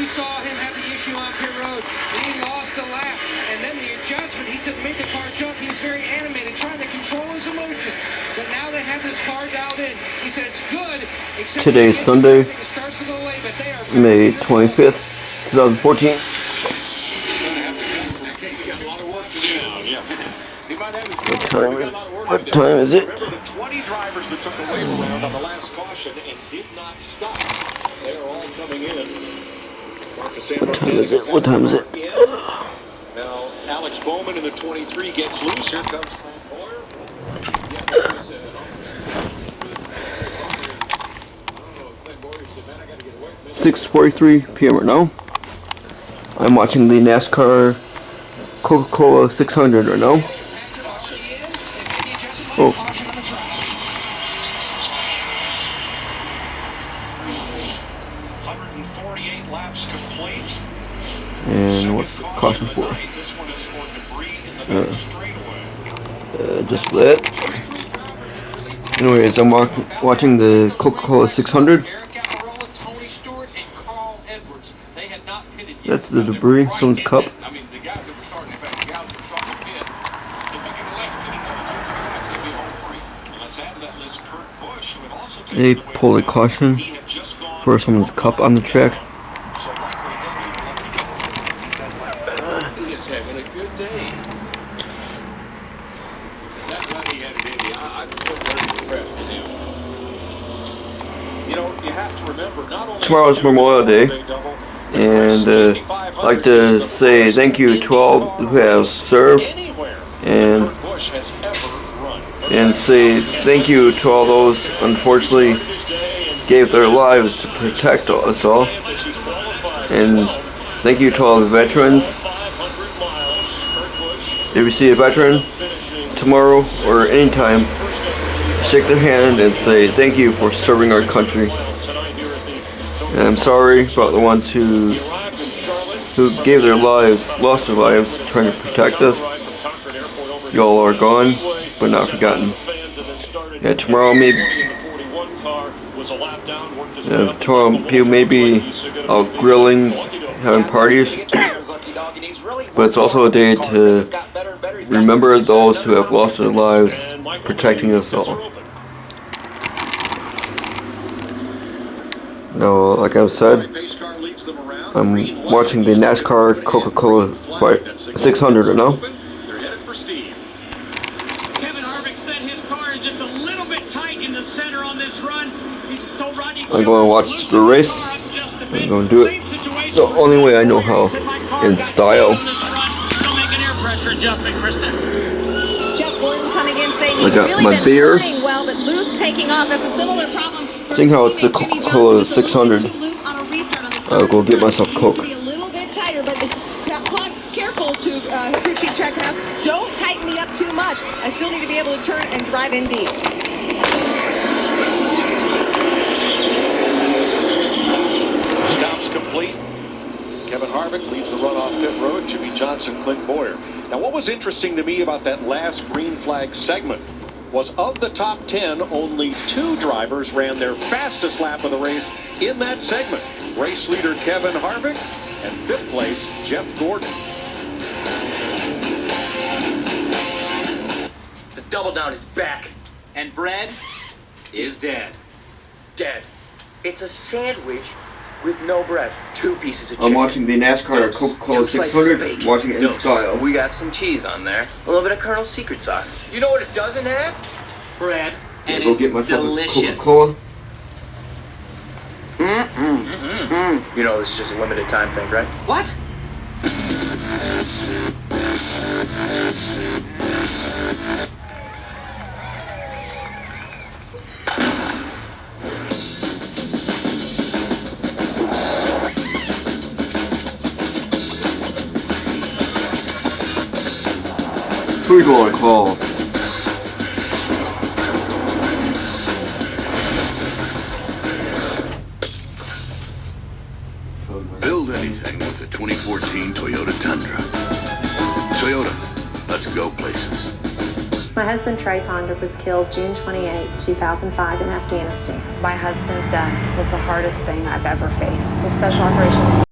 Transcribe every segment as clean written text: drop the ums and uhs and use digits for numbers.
you saw him have the issue on pit road. Then he lost a lap, and then the adjustment, he said, made the car jump. He was very animated, trying to control his emotions. But now they have this car dialed in. He said it's good. Today is Sunday, May 25th, 2014. What time is it? 20 drivers that took a wave around on the last caution and did not stop. They are all coming in. What time is it? Now, Alex Bowman in the 23 gets loose. Here comes Frank Boyer. 6:43 p.m. right now. I'm watching the NASCAR Coca-Cola 600 right now. Oh. 148 laps complete. And what's the caution for? This one is for debris in the straightaway. Just that. Anyways, I'm watching the Coca-Cola 600. That's the debris, someone's cup. They pulled a caution for someone's cup on the track. He is having a good day. That run he had in Indy, I'm still very impressed with him. You know, you have to remember, not only Tomorrow's Memorial Day, and I'd like to say thank you to all who have served, and say thank you to all those unfortunately gave their lives to protect us all, and thank you to all the veterans. If you see a veteran tomorrow or anytime, shake their hand and say thank you for serving our country. And I'm sorry about the ones who gave their lives, lost their lives trying to protect us. Y'all are gone, but not forgotten. Yeah, tomorrow people may be out grilling, having parties, but it's also a day to remember those who have lost their lives protecting us all. Now, like I've said, I'm watching the NASCAR Coca-Cola 600 right now. I'm going to watch the race. I'm going to do it the only way I know how, in style. I got my beer. Seeing how it's the Coca-Cola 600, I'll go get myself Coke. Don't tighten me up too much. I still need to be able to turn and drive in deep. Stops complete. Kevin Harvick leads the run off pit road. Jimmy Johnson, Clint Boyer. Now, what was interesting to me about that last green flag segment was of the top 10, only 2 drivers ran their fastest lap of the race in that segment. Race leader Kevin Harvick and 5th place Jeff Gordon. The double down is back, and bread is dead. Dead. It's a sandwich with no bread. 2 pieces of chicken. I'm watching the NASCAR Coca-Cola 600, watching it in style. We got some cheese on there. A little bit of Colonel's Secret Sauce. You know what it doesn't have? Bread. And go it's get myself delicious. a Coca-Cola. You know, this is just a limited time thing, right? What? Who are you going to call? Build anything with the 2014 Toyota Tundra. Toyota, let's go places. My husband Trey Ponder was killed June 28, 2005 in Afghanistan. My husband's death was the hardest thing I've ever faced. The Special Operations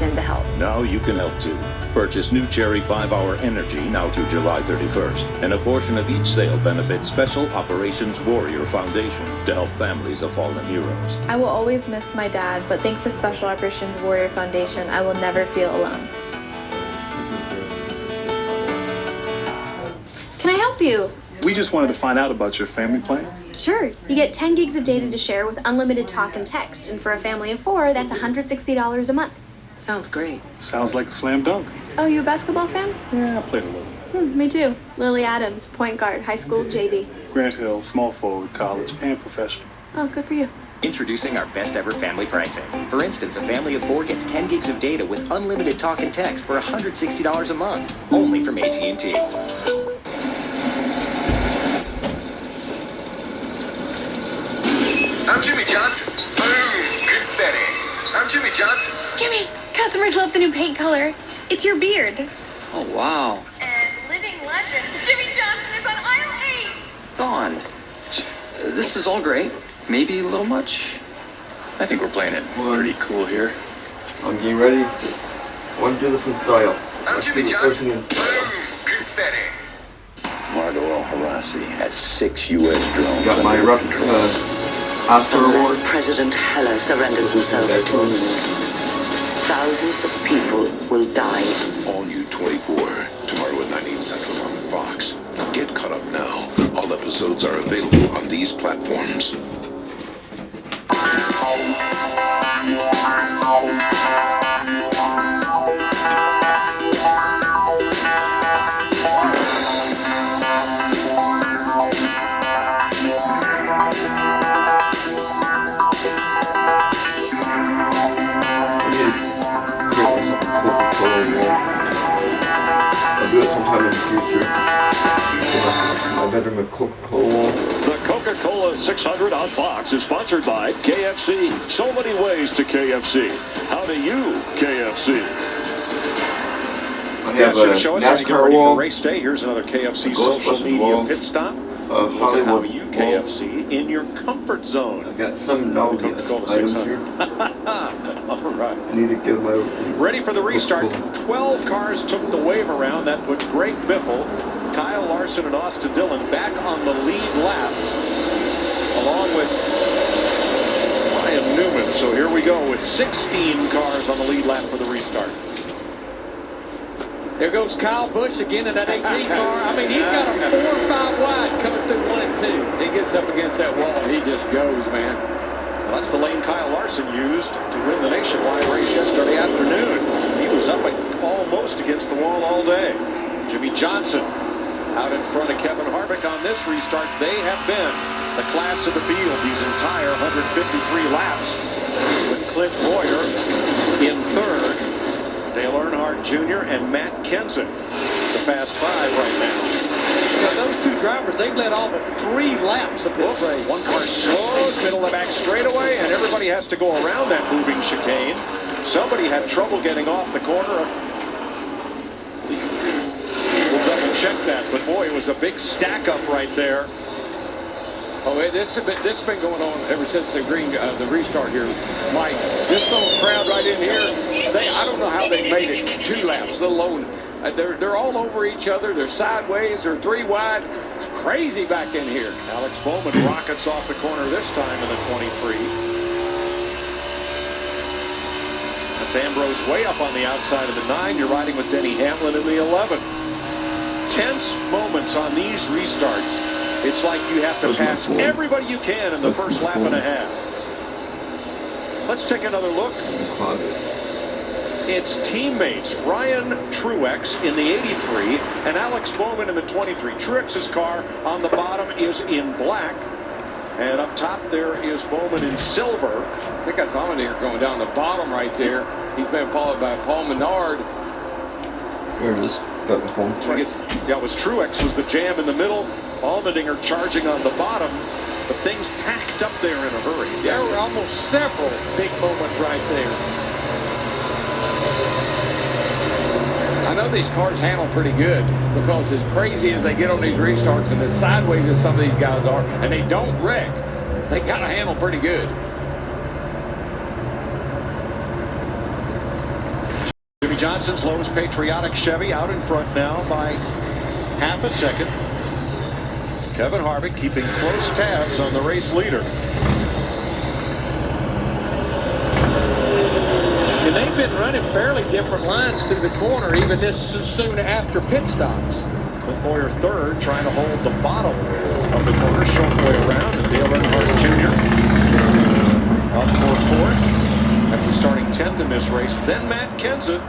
in to help. Now you can help too. Purchase new Cherry 5-Hour Energy now through July 31st. And a portion of each sale benefits Special Operations Warrior Foundation to help families of fallen heroes. I will always miss my dad, but thanks to Special Operations Warrior Foundation, I will never feel alone. Can I help you? We just wanted to find out about your family plan. Sure. You get 10 gigs of data to share with unlimited talk and text, and for a family of 4, that's $160 a month. Sounds great. Sounds like a slam dunk. Oh, you a basketball fan? Yeah, I played a little. Me too. Lily Adams, point guard, high school, JV. Grant Hill, small forward, college, and professional. Oh, good for you. Introducing our best ever family pricing. For instance, a family of 4 gets 10 gigs of data with unlimited talk and text for $160 a month. Only from AT&T. I'm Jimmy Johnson. Boom, confetti. I'm Jimmy Johnson. Jimmy, customers love the new paint color. It's your beard. Oh, wow. And living legend, Jimmy Johnson is on aisle 8. Dawn, this is all great. Maybe a little much. I think we're playing it pretty cool here. I'm getting ready. Just I want to do this in style. I'm Let's Jimmy do the Johnson. person in style. Boom, confetti. Margot Harasi has 6 U.S. drones Got my under rock control. Oscar award. President Heller surrenders himself to me, thousands of people will die. All New 24, tomorrow at 9 Central on Fox. Get caught up now. All episodes are available on these platforms. I'll do it sometime in the future. My bedroom with Coca-Cola wall. The Coca-Cola 600 on Fox is sponsored by KFC. So many ways to KFC. How do you KFC? I have a Nascar wall, Race day. Here's another KFC a social Ghostbusters media wall, pit stop. a Look at how Hollywood you wall. KFC in your comfort zone. I've got some novelty Coca-Cola items 600. here. All right. I need to give my Ready for the restart. Coca-Cola. 12 cars took the wave around. That put Greg Biffle, Kyle Larson, and Austin Dillon back on the lead lap, along with Ryan Newman. So here we go with 16 cars on the lead lap for the restart. There goes Kyle Busch again in that 18 car. I mean, he's got them 4 or 5 wide coming through 1 and 2. He gets up against that wall and he just goes, man. Well, that's the lane Kyle Larson used to win the nationwide race yesterday afternoon. He was up almost against the wall all day. Jimmy Johnson out in front of Kevin Harvick on this restart. They have been the class of the field these entire 153 laps, with Clint Boyer in third, Dale Earnhardt Jr. and Matt Kenseth, the fast 5 right now. You know, those 2 drivers, they've led all but 3 laps of this race. One car slows, middle of the back straightaway, and everybody has to go around that moving chicane. Somebody had trouble getting off the corner. We'll double check that, but boy, it was a big stack up right there. Oh, this has been going on ever since the restart here, Mike. This little crowd right in here, I don't know how they made it 2 laps, let alone they're all over each other. They're sideways. They're 3 wide. It's crazy back in here. Alex Bowman rockets off the corner this time in the 23. That's Ambrose way up on the outside of the 9. You're riding with Denny Hamlin in the 11. Tense moments on these restarts. It's like you have to pass everybody you can in the first lap and a half. Let's take another look. It's teammates Ryan Truex in the 83 and Alex Bowman in the 23. Truex's car on the bottom is in black, and up top there is Bowman in silver. I think that's Allmendinger going down the bottom right there. He's been followed by Paul Menard. Here it is. Got the home. Yeah, it was Truex was the jam in the middle. Allmendinger charging on the bottom. But things packed up there in a hurry. There were almost several big moments right there. I know these cars handle pretty good, because as crazy as they get on these restarts and as sideways as some of these guys are, and they don't wreck, they got to handle pretty good. Jimmy Johnson's Lowe's Patriotic Chevy out in front now by half a second. Kevin Harvick keeping close tabs on the race leader. And they've been running fairly different lines through the corner, even this soon after pit stops. Clint Boyer third, trying to hold the bottom of the corner, short way around, and Dale Earnhardt Jr. up for fourth after starting 10th in this race. Then Matt Kenseth,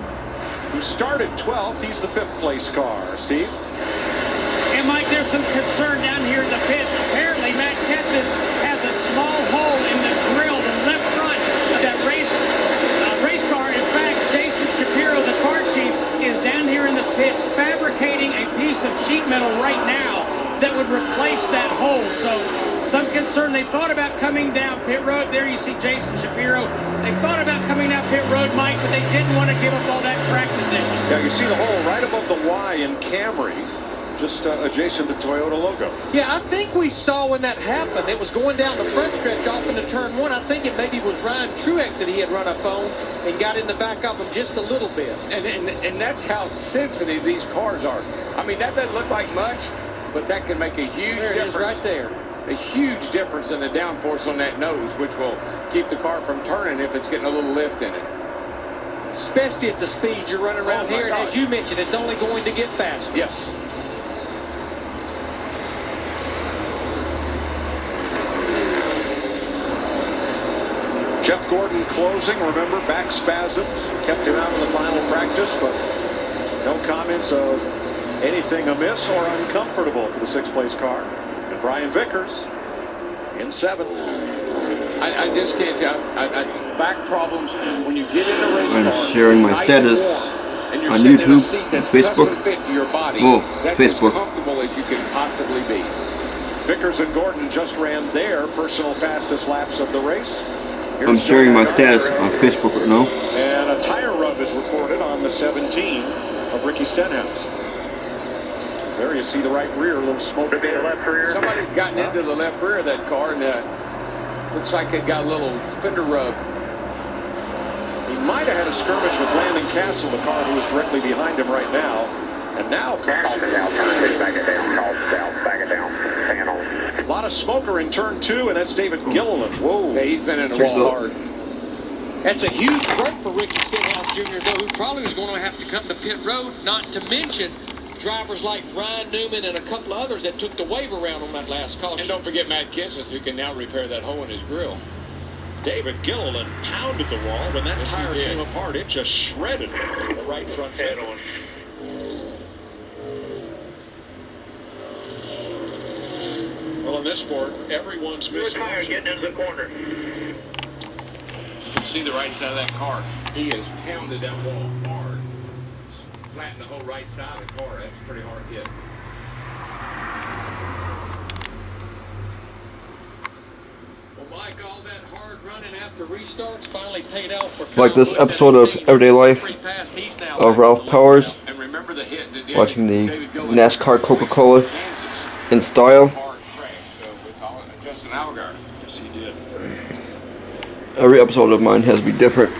who started 12th. He's the 5th place car. Steve? And Mike, there's some concern down here in the pits. Apparently, Matt Kenseth has a small hole in the grill, the left front of that race car. In fact, Jason Shapiro, the car chief, is down here in the pits fabricating a piece of sheet metal right now that would replace that hole. So some concern. They thought about coming down pit road. There you see Jason Shapiro. They thought about coming down pit road, Mike, but they didn't want to give up all that track position. Yeah, you see the hole right above the Y in Camry, just adjacent to the Toyota logo. Yeah, I think we saw when that happened. It was going down the front stretch off into turn 1. I think it maybe was Ryan Truex that he had run up on and got in the back of him just a little bit. And that's how sensitive these cars are. I mean, that doesn't look like much, but that can make a huge difference. There it is right there. A huge difference in the downforce on that nose, which will keep the car from turning if it's getting a little lift in it. Especially at the speed you're running around here. And as you mentioned, it's only going to get faster. Yes. Jeff Gordon closing. Remember, back spasms kept him out of the final practice, but no comments of anything amiss or uncomfortable for the 6th place car. And Brian Vickers in 7th. I just can't tell. Back problems when you get in a race car. I'm sharing my status on YouTube, Facebook. That's Facebook. as comfortable as you can possibly be. Vickers and Gordon just ran their personal fastest laps of the race. Here's I'm sharing my status on Facebook right now. And a tire rub is reported on the 17 of Ricky Stenhouse. There you see the right rear, a little smoke there. Left rear. Somebody's gotten into the left rear of that car, and looks like it got a little fender rub. He might have had a skirmish with Landon Castle, the car who is directly behind him right now. And now, back it down. a lot of smoker in turn 2, and that's David Gilliland. Whoa. Yeah, he's been in the wall hard. That's a huge break for Ricky Stenhouse Jr., though, who probably was going to have to come to pit road, not to mention drivers like Ryan Newman and a couple of others that took the wave around on that last caution. And don't forget Matt Kenseth, who can now repair that hole in his grill. David Gilliland pounded the wall. When that tire came apart, it just shredded the right front fender. Well, in this sport, everyone's missing. Tire getting into the corner. You can see the right side of that car. He has pounded that wall hard. Flattened the whole right side of the car. That's a pretty hard hit. Well, Mike, all that hard running after restarts finally paid out for Like this episode of Everyday Life of Ralph Powers, And remember the hit that watching the Nascar Coca-Cola in style. Justin Allgaier. Yes, he did. Every episode of mine has to be different.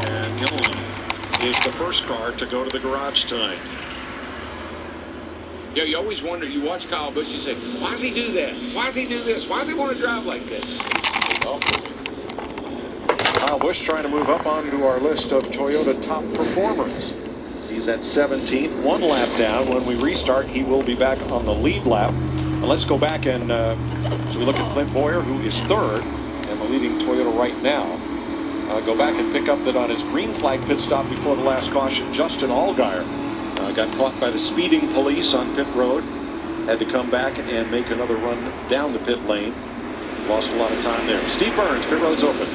And Gilliland is the first car to go to the garage tonight. Yeah, you always wonder, you watch Kyle Busch, you say, why does he do that? Why does he do this? Why does he want to drive like that? Kyle Busch trying to move up onto our list of Toyota top performers. He's at 17th, 1 lap down. When we restart, he will be back on the lead lap. Now let's go back and so we look at Clint Boyer, who is 3rd and the leading Toyota right now. Go back and pick up that on his green flag pit stop before the last caution, Justin Allgaier got caught by the speeding police on pit road. Had to come back and make another run down the pit lane. Lost a lot of time there. Steve Burns, pit road's open.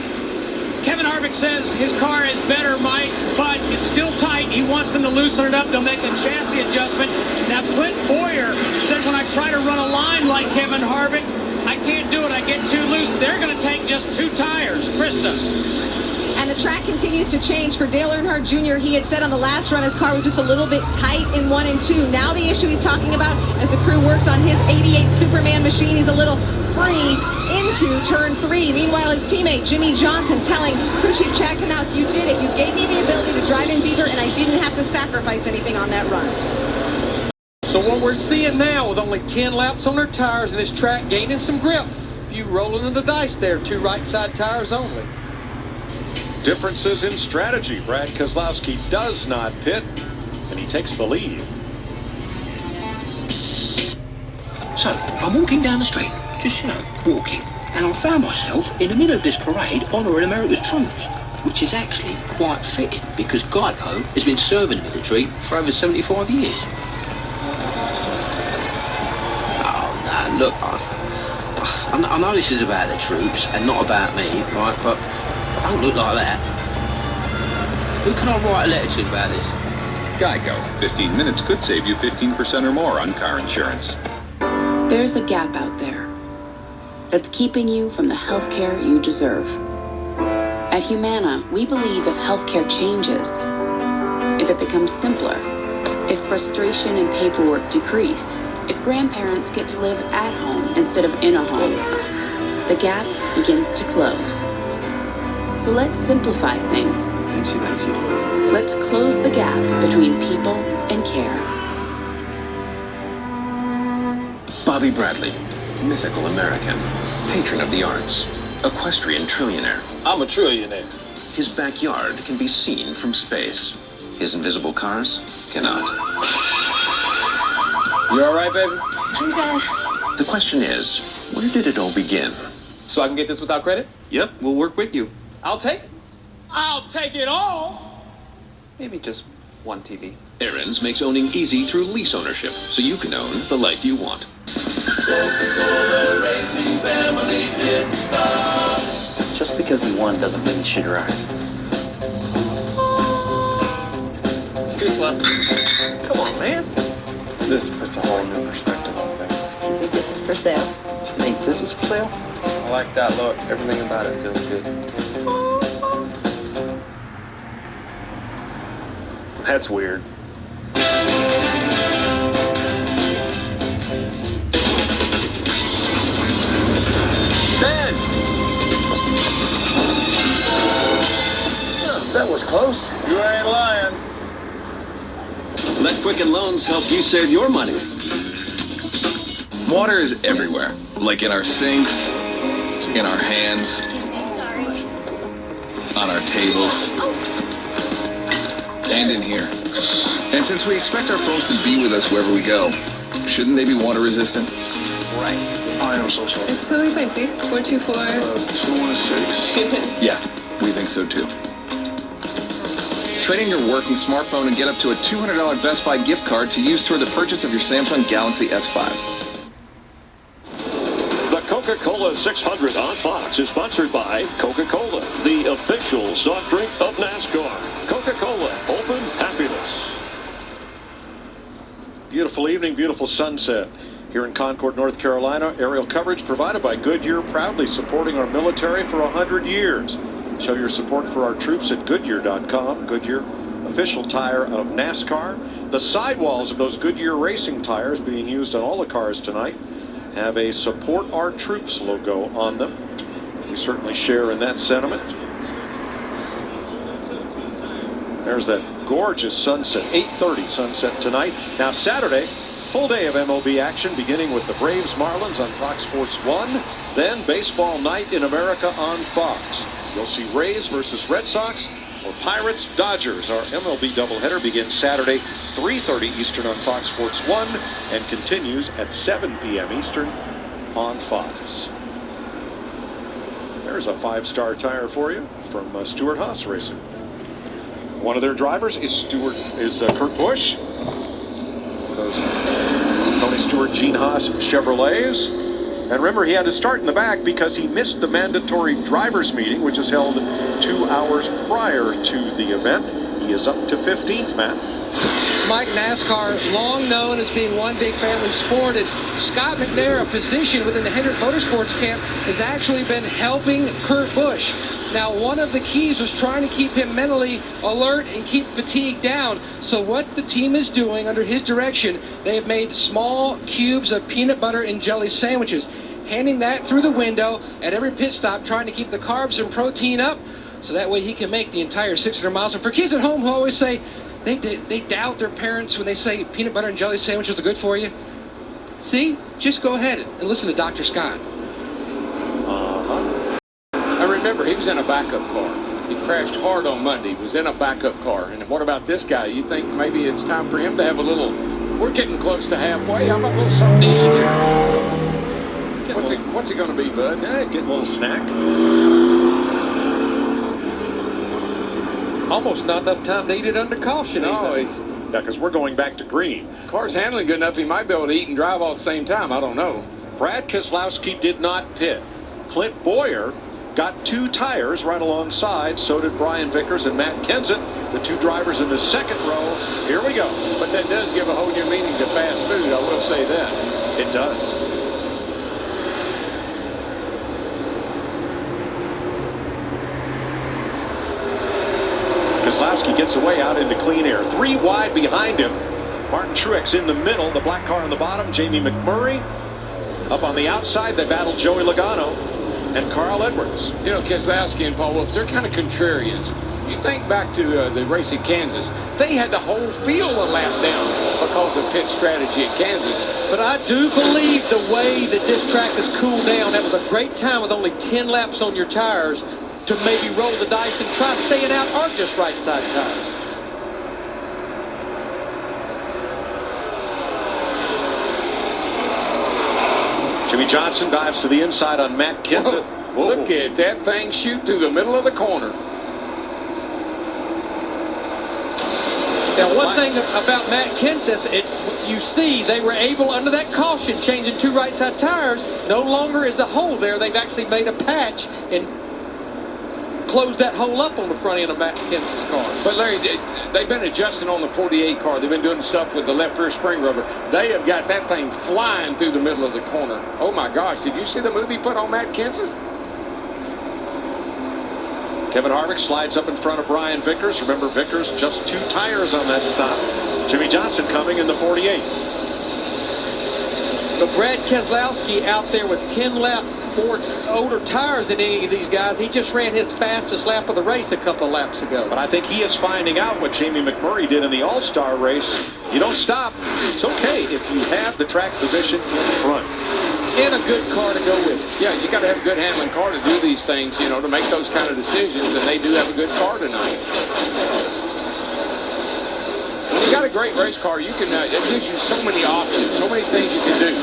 Kevin Harvick says his car is better, Mike, but it's still tight. He wants them to loosen it up. They'll make a chassis adjustment. Now, Clint Boyer said when I try to run a line like Kevin Harvick, I can't do it. I get too loose. They're going to take just 2 tires. Krista. And the track continues to change for Dale Earnhardt Jr. He had said on the last run his car was just a little bit tight in 1 and 2. Now the issue he's talking about as the crew works on his 88 Superman machine, he's a little free into turn 3. Meanwhile, his teammate Jimmy Johnson telling crew chief Chad Knaus, "You did it. You gave me the ability to drive in deeper, and I didn't have to sacrifice anything on that run." So what we're seeing now, with only 10 laps on their tires and this track gaining some grip, if you rolling in the dice there, 2 right side tires only. Differences in strategy. Brad Keselowski does not pit, and he takes the lead. So, I'm walking down the street, just, walking, and I found myself in the middle of this parade honouring America's troops, which is actually quite fitting, because Geico has been serving the military for over 75 years. Oh, no, look, I know this is about the troops and not about me, right, but I don't look like that. Who can I write a letter to about this? Geico. 15 minutes could save you 15% or more on car insurance. There's a gap out there that's keeping you from the healthcare you deserve. At Humana, we believe if healthcare changes, if it becomes simpler, if frustration and paperwork decrease, if grandparents get to live at home instead of in a home, the gap begins to close. So let's simplify things. Let's close the gap between people and care. Bobby Bradley, mythical American, patron of the arts, equestrian trillionaire. I'm a trillionaire. His backyard can be seen from space. His invisible cars cannot. You all right, baby? I'm good. The question is, where did it all begin? So I can get this without credit? Yep, we'll work with you. I'll take it. I'll take it all. Maybe just one TV. Aaron's makes owning easy through lease ownership, so you can own the life you want. Just because he won doesn't mean he should drive. Too slow. Come on, man. This puts a whole new perspective on things. Do you think this is for sale? You think this is for sale? I like that look. Everything about it feels good. That's weird. Ben! That was close. You ain't lying. Let Quicken Loans help you save your money. Water is everywhere, like in our sinks, in our hands, on our tables, and in here. And since we expect our phones to be with us wherever we go, shouldn't they be water resistant? Right. I am so sorry. It's totally fine, too. 424. 216. Yeah, we think so too. Trade in your working smartphone and get up to a $200 Best Buy gift card to use toward the purchase of your Samsung Galaxy S5. The Coca-Cola 600 on Fox is sponsored by Coca-Cola, the official soft drink of NASCAR. Coca-Cola, open happiness. Beautiful evening, beautiful sunset here in Concord, North Carolina. Aerial coverage provided by Goodyear, proudly supporting our military for 100 years. Show your support for our troops at Goodyear.com. Goodyear, official tire of NASCAR. The sidewalls of those Goodyear racing tires being used on all the cars tonight have a Support Our Troops logo on them. We certainly share in that sentiment. There's that gorgeous sunset, 8:30 sunset tonight. Now Saturday, full day of MLB action beginning with the Braves Marlins on Fox Sports 1, then Baseball Night in America on Fox. You'll see Rays versus Red Sox or Pirates Dodgers. Our MLB doubleheader begins Saturday, 3:30 Eastern on Fox Sports 1 and continues at 7 p.m. Eastern on Fox. There's a 5-star tire for you from Stewart Haas Racing. One of their drivers is Kurt Busch. Those Tony Stewart, Gene Haas Chevrolets. And remember, he had to start in the back because he missed the mandatory drivers meeting, which is held 2 hours prior to the event. He is up to 15th, Matt. Mike, NASCAR, long known as being one big family sport, and Scott McNair, a physician within the Hendrick Motorsports camp, has actually been helping Kurt Busch. Now, one of the keys was trying to keep him mentally alert and keep fatigue down. So what the team is doing under his direction, they have made small cubes of peanut butter and jelly sandwiches. handing that through the window at every pit stop, trying to keep the carbs and protein up, so that way he can make the entire 600 miles. And for kids at home who always say they doubt their parents when they say peanut butter and jelly sandwiches are good for you, see, just go ahead and listen to Dr. Scott. I remember he was in a backup car. He crashed hard on Monday, was in a backup car. And what about this guy? You think maybe it's time for him to have a little, we're getting close to halfway, how about a little something to eat here? What's it going to be, bud? Yeah, get a little snack. Almost not enough time to eat it under caution. No, because we're going back to green. Car's handling good enough, he might be able to eat and drive all at the same time. I don't know. Brad Keselowski did not pit. Clint Boyer got 2 tires right alongside. So did Brian Vickers and Matt Kenseth, the 2 drivers in the second row. Here we go. But that does give a whole new meaning to fast food, I will say that. It does. Keselowski gets away out into clean air. 3 wide behind him. Martin Truex in the middle, the black car on the bottom. Jamie McMurray up on the outside. They battle Joey Logano and Carl Edwards. You know, Keselowski and Paul Wolf, they're kind of contrarians. You think back to the race at Kansas, they had the whole field a lap down because of pit strategy at Kansas. But I do believe the way that this track has cooled down, that was a great time with only 10 laps on your tires to maybe roll the dice and try staying out or just right side tires. Jimmy Johnson dives to the inside on Matt Kenseth. Whoa. Look at that thing shoot through the middle of the corner. Now, one thing about Matt Kenseth, you see they were able, under that caution, changing 2 right side tires. No longer is the hole there. They've actually made a patch and closed that hole up on the front end of Matt Kenseth's car. But Larry, they've been adjusting on the 48 car. They've been doing stuff with the left rear spring rubber. They have got that thing flying through the middle of the corner. Oh my gosh, did you see the move he put on Matt Kenseth? Kevin Harvick slides up in front of Brian Vickers. Remember, Vickers just 2 tires on that stop. Jimmy Johnson coming in the 48. But Brad Keselowski out there with 10 lap more older tires than any of these guys. He just ran his fastest lap of the race a couple of laps ago. But I think he is finding out what Jamie McMurray did in the All-Star race. You don't stop. It's okay if you have the track position in front. And a good car to go with it. Yeah, you got to have a good handling car to do these things, you know, to make those kind of decisions, and they do have a good car tonight. When you got a great race car, you can, it gives you so many options, so many things you can do.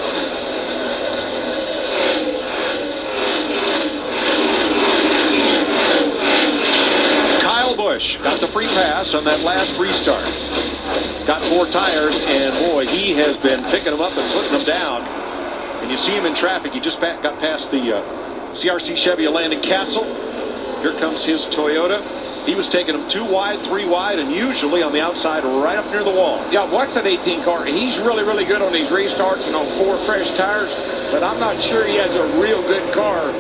Kyle Busch got the free pass on that last restart. Got 4 tires, and boy, he has been picking them up and putting them down. And you see him in traffic. He just got past the CRC Chevy of Landon Castle. Here comes his Toyota. He was taking them 2 wide, 3 wide, and usually on the outside right up near the wall. Yeah, watch that 18 car. He's really, really good on these restarts and on 4 fresh tires, but I'm not sure he has a real good car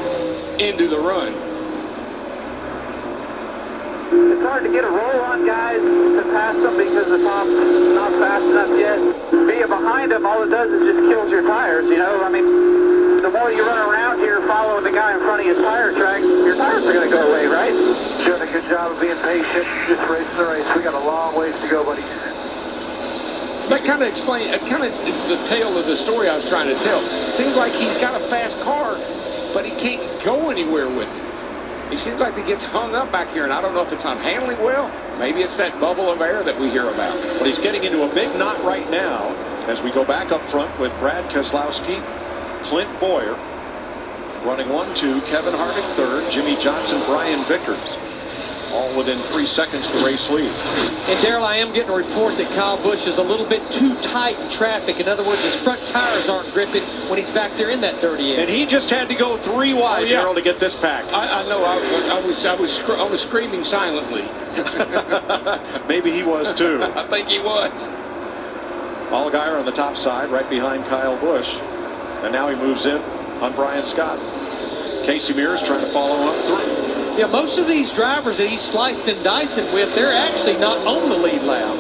into the run. It's hard to get a roll on guys to pass them because the top's not fast enough yet. Being behind them, all it does is just kills your tires, you know? I mean, the more you run around here following the guy in front of your tire track, your tires are going to go away, right? Doing a good job of being patient, just racing the race. We got a long ways to go, buddy. That kind of it's the tale of the story I was trying to tell. It seems like he's got a fast car, but he can't go anywhere with it. He seems like he gets hung up back here, and I don't know if it's not handling well. Maybe it's that bubble of air that we hear about. But he's getting into a big knot right now as we go back up front with Brad Keselowski, Clint Boyer, running 1-2, Kevin Harvick third, Jimmy Johnson, Brian Vickers. All within 3 seconds the race lead. And Darrell, I am getting a report that Kyle Busch is a little bit too tight in traffic. In other words, his front tires aren't gripping when he's back there in that dirty air. And he just had to go 3 wide, Darrell, to get this pack. I know. I was screaming silently. Maybe he was too. I think he was. Allgaier on the top side, right behind Kyle Busch. And now he moves in on Brian Scott. Casey Mears trying to follow up through. Yeah, most of these drivers that he's sliced and dicing with, they're actually not on the lead lap.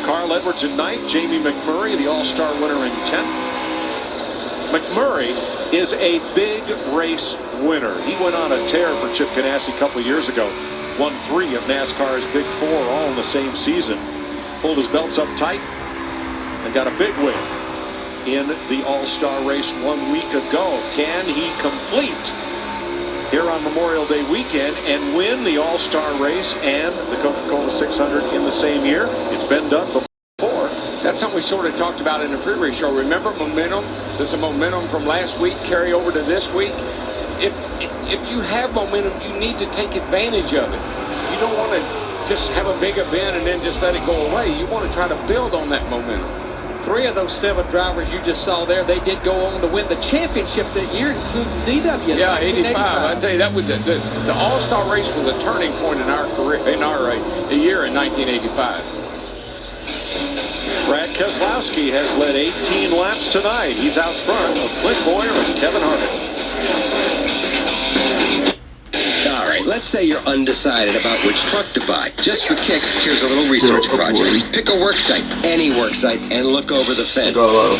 Carl Edwards in 9th, Jamie McMurray, the All-Star winner, in 10th. McMurray is a big race winner. He went on a tear for Chip Ganassi a couple years ago. Won 3 of NASCAR's Big 4 all in the same season. Pulled his belts up tight and got a big win in the All-Star race 1 week ago. Can he complete here on Memorial Day weekend and win the All-Star race and the Coca-Cola 600 in the same year? It's been done before. That's something we sort of talked about in the pre-race show. Remember momentum? Does the momentum from last week carry over to this week? If you have momentum, you need to take advantage of it. You don't want to just have a big event and then just let it go away. You want to try to build on that momentum. 3 of those 7 drivers you just saw there, they did go on to win the championship that year, including DW. Yeah, 85. I tell you, that was the All-Star race was a turning point in our career, in our year in 1985. Brad Keselowski has led 18 laps tonight. He's out front of Clint Boyer and Kevin Harvick. All right, let's say you're undecided about which truck to buy. Just for kicks, here's a little research project. Pick a work site, any work site, and look over the fence. Ta-da!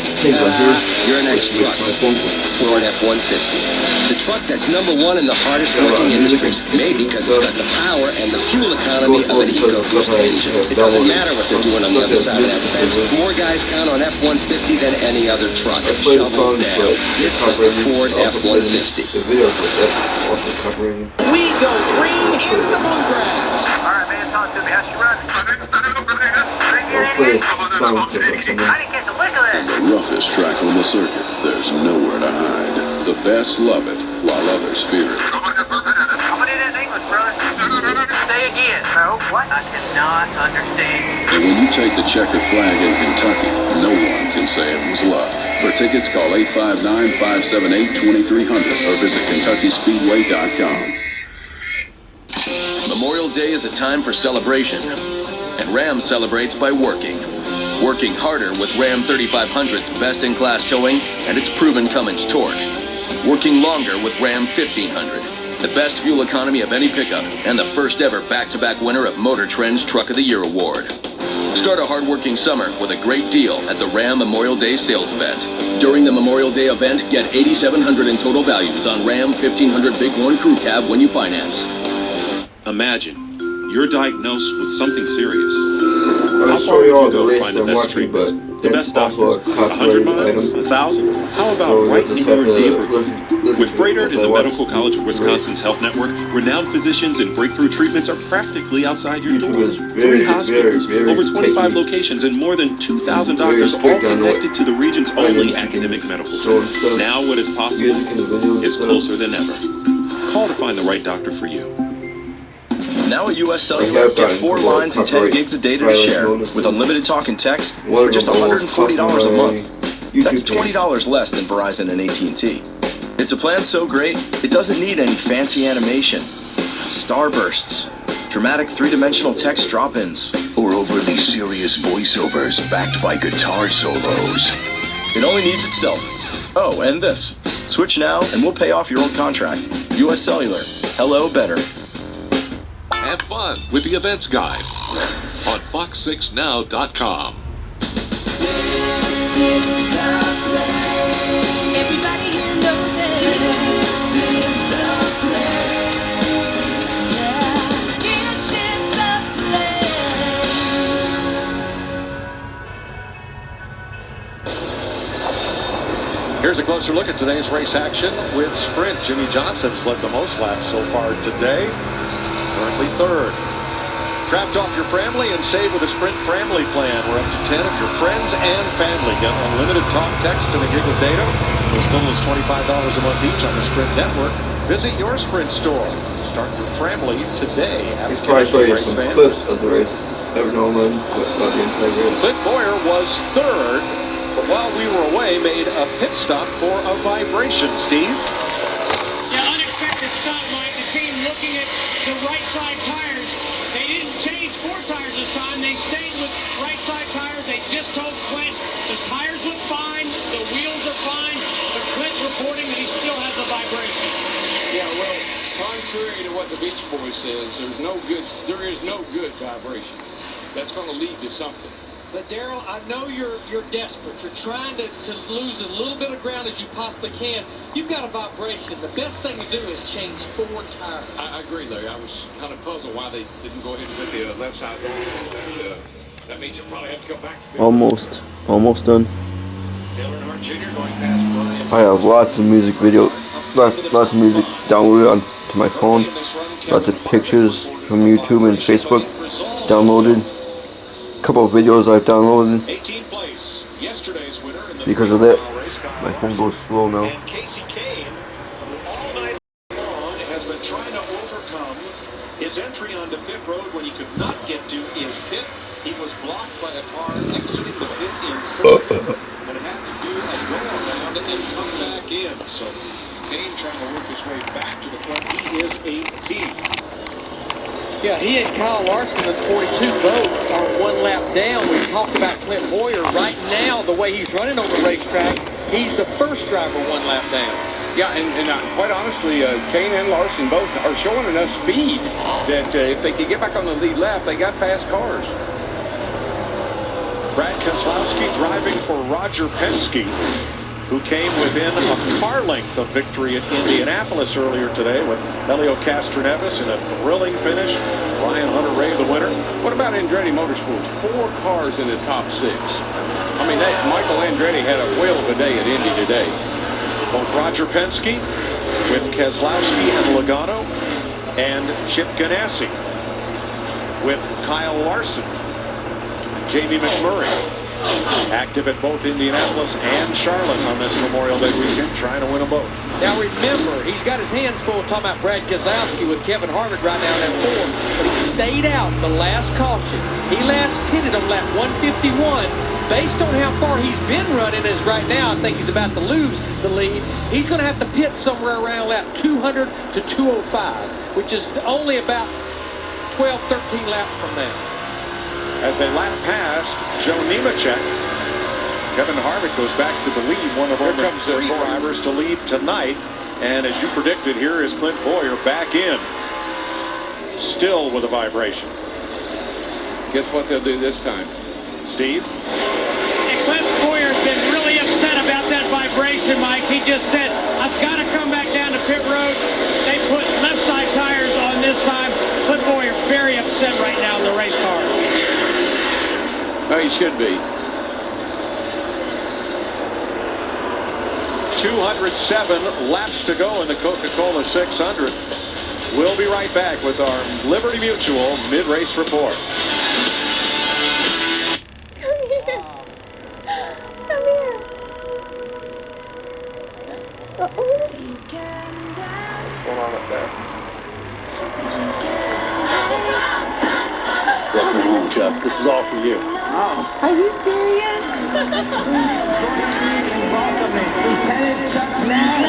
Your next truck, Ford F-150. The truck that's #1 in the hardest working industries. Maybe because it's got the power and the fuel economy of an EcoBoost engine. It doesn't matter what they're doing on the other side of that fence. More guys count on F-150 than any other truck. Shovels down. This is the Ford F-150. We go green into the bluegrass. All right, man, talk to me. How's she running? Play a sound clip or something. I didn't get the lick of that. On the roughest track on the circuit, there's nowhere to hide. The best love it, while others fear it. I'm gonna do this in English, brother. Say again. No, what? I cannot understand. And when you take the checkered flag in Kentucky, no one can say it was love. For tickets, call 859-578-2300 or visit KentuckySpeedway.com. Memorial Day is a time for celebration, and Ram celebrates by working. Working harder with Ram 3500's best-in-class towing and its proven Cummins torque. Working longer with Ram 1500, the best fuel economy of any pickup, and the first ever back-to-back winner of Motor Trend's Truck of the Year award. Start a hard-working summer with a great deal at the Ram Memorial Day sales event. During the Memorial Day event, get $8,700 in total values on Ram 1500 Bighorn Crew Cab when you finance. Imagine you're diagnosed with something serious. I'll show you all the race I'm watching, but that's also a copyrighted item. 1,000? How about So right just in your have to neighborhood? listen With to Freighter this and I the watch Medical College of Wisconsin's Health Network, renowned physicians and breakthrough treatments are practically outside your door. is 3 very, hospitals, very over 25 picky. locations, and more than 2,000 Very doctors, all strict on what connected to the region's only items you academic can medical show center. and stuff. Now what is possible Music and videos is and closer than ever. Call to find the right doctor for you. Now at US I Cellular, have get gotten 4 a lot of lines and 10 copyright gigs of data to violation share notices. with unlimited talk and text One for of just them almost $140 a cost me month. my That's YouTube page. $20 less than Verizon and AT&T. It's a plan so great, it doesn't need any fancy animation. Starbursts, dramatic 3-dimensional text drop-ins, Or overly serious voiceovers backed by guitar solos. It only needs itself. Oh, and this. Switch now and we'll pay off your old contract. US Cellular. Hello better. Have fun with the events guide on fox6now.com. Everybody here knows it. This is the place. This is the place. Here's a closer look at today's race action with Sprint. Jimmy Johnson's led the most laps so far today. Currently 3rd. Draft off your family and save with a Sprint family plan. We're up to 10 of your friends and family get unlimited talk, text, and a gig of data. As little as $25 a month each on the Sprint network. Visit your Sprint store. Start your family today. He's probably show you some clips of the race. Never know when, but not the entire race. Clint Boyer was 3rd, but while we were away, made a pit stop for a vibration. Steve? Yeah, unexpected stop, Mike. The team looking at the right side tires. They didn't change 4 tires this time. They stayed with right side tires. They just told Clint the tires look fine, the wheels are fine, but Clint reporting that he still has a vibration. Yeah, well, contrary to what the Beach Boy says, there is no good vibration. That's going to lead to something. But Daryl, I know you're desperate. You're trying to lose as little bit of ground as you possibly can. You've got a vibration. The best thing to do is change 4 tires. I agree, Larry. I was kind of puzzled why they didn't go ahead and put the left side on. That means you'll probably have to come back. Almost done. I have lots of music lots of music downloaded onto my phone. Lots of pictures from YouTube and Facebook downloaded. A couple of videos I've downloaded. Because of that, my phone goes slow now. Has been trying to overcome his entry onto pit road when he could not get to his pit. He was blocked by a car exiting the pit in front and had to do a go around and come back in. So Kane trying to work his way back to the front. He is 18. Yeah, he and Kyle Larson in 42 both are 1 lap down. We talked about Clint Boyer. Right now, the way he's running on the racetrack, he's the first driver 1 lap down. Yeah, and quite honestly, Kane and Larson both are showing enough speed that if they can get back on the lead lap, they got fast cars. Brad Keselowski driving for Roger Penske, who came within a car length of victory at Indianapolis earlier today with Helio Castroneves in a thrilling finish. Ryan Hunter-Reay the winner. What about Andretti Motorsports? 4 cars in the top 6. I mean, Michael Andretti had a whale of a day at Indy today. Both Roger Penske with Keselowski and Logano, and Chip Ganassi with Kyle Larson, Jamie McMurray. Active at both Indianapolis and Charlotte on this Memorial Day weekend, trying to win them both. Now remember, he's got his hands full talking about Brad Keselowski with Kevin Harvick right now in that 4, but he stayed out the last caution. He last pitted on lap 151. Based on how far he's been running as right now, I think he's about to lose the lead. He's going to have to pit somewhere around lap 200 to 205, which is only about 12, 13 laps from now. As they lap past Joe Nemechek, Kevin Harvick goes back to the lead, one of only 3 drivers to lead tonight. And as you predicted, here is Clint Boyer back in, still with a vibration. Guess what they'll do this time? Steve? And Clint Boyer's been really upset about that vibration, Mike. He just said, I've got to come back down to pit road. They put left side tires on this time. Clint Boyer very upset right now in the race car. Oh, he should be. 207 laps to go in the Coca-Cola 600. We'll be right back with our Liberty Mutual mid-race report. Come here. Come here. What's going on up there? Welcome home, Chuck. This is all for you. Oh. Are you serious? Welcome Lieutenant Chuck Mann.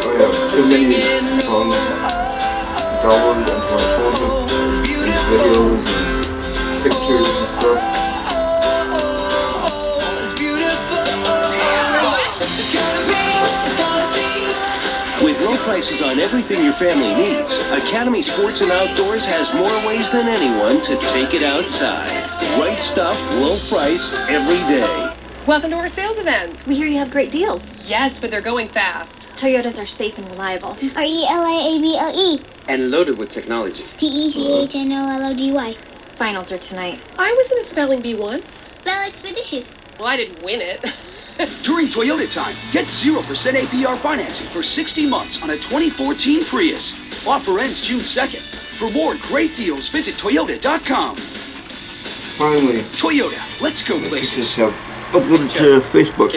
I have too many songs downloaded onto my phone and videos and pictures and stuff. With low prices on everything your family needs, Academy Sports and Outdoors has more ways than anyone to take it outside. Right stuff, low price, every day. Welcome to our sales event. We hear you have great deals. Yes, but they're going fast. Toyotas are safe and reliable. RELIABLE. And loaded with technology. TECHNOLOGY. Finals are tonight. I was in a spelling bee once. Spell expeditious. Well, I didn't win it. During Toyota time, get 0% APR financing for 60 months on a 2014 Prius. Offer ends June 2nd. For more great deals, visit Toyota.com. Finally, Toyota, let's go the places. pictures have uploaded to Facebook.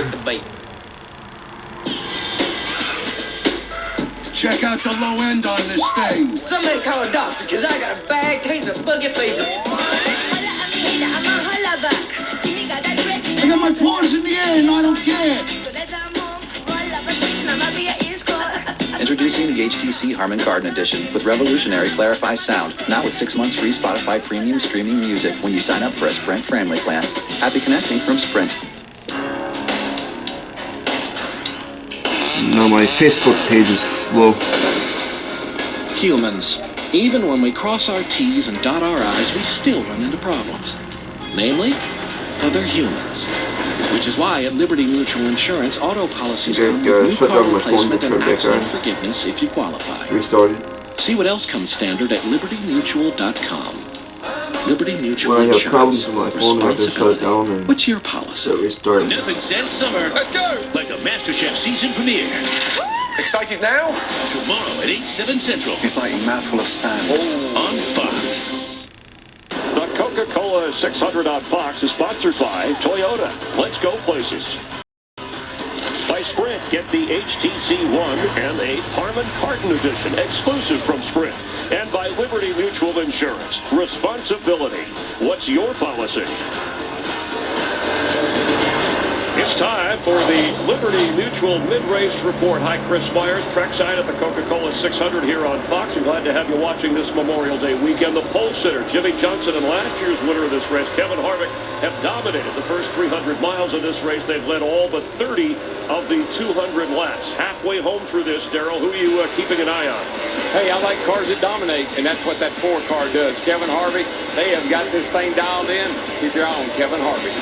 Check out the low end on this thing. Somebody call a doctor, because I got a bad case of boogie fever. I got my paws in the air and I don't care. Introducing the HTC Harman Kardon Edition with revolutionary Clarify sound. Now with 6 months free Spotify premium streaming music when you sign up for a Sprint family plan. Happy connecting from Sprint. Now my Facebook page is slow. Humans. Even when we cross our T's and dot our I's, we still run into problems. Namely, other humans. Which is why at Liberty Mutual Insurance, auto policies come with new car replacement and accident forgiveness if you qualify. Restarted. See what else comes standard at libertymutual.com. Liberty Mutual When I have Insurance. problems with my phone, I just shut it down and what's your policy? Restart. Nothing says summer. Let's go! Like a MasterChef season premiere. Excited now? Tomorrow at 8/7 Central. It's like a mouthful of sand. On Fox. The Coca-Cola 600 on Fox is sponsored by Toyota. Let's go places. By Sprint, get the HTC One and a Harman Kardon edition exclusive from Sprint. And by Liberty Mutual Insurance. Responsibility. What's your policy? It's time for the Liberty Mutual Mid-Race Report. Hi, Chris Myers, trackside at the Coca-Cola 600 here on Fox. I'm glad to have you watching this Memorial Day weekend. The pole sitter, Jimmy Johnson, and last year's winner of this race, Kevin Harvick, have dominated the first 300 miles of this race. They've led all but 30 of the 200 laps. Halfway home through this, Darrell, who are you keeping an eye on? Hey, I like cars that dominate, and that's what that 4 car does. Kevin Harvick, they have got this thing dialed in. Keep your eye on Kevin Harvick.